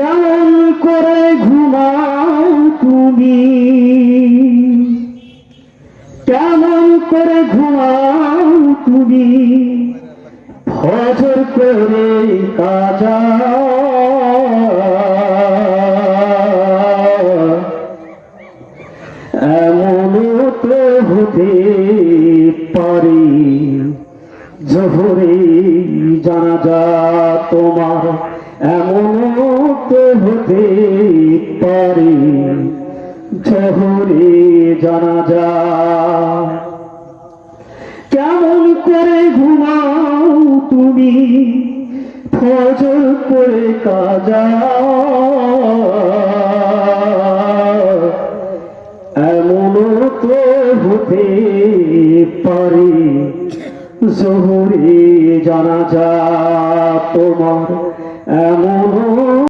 কেমন করে ঘুমাও তুমি, কেমন করে ঘুমাও তুমি, ফজর করে কাজা। এমনও তো হতে পারে জোহরে জানাজা তোমার, এমনও তো হতে পারে জোহরে জানাজা। কেমন করে ঘুমাও তুমি, ফজর করে কাজা। এমনও তো হতে পারে জোহরে জানাজা।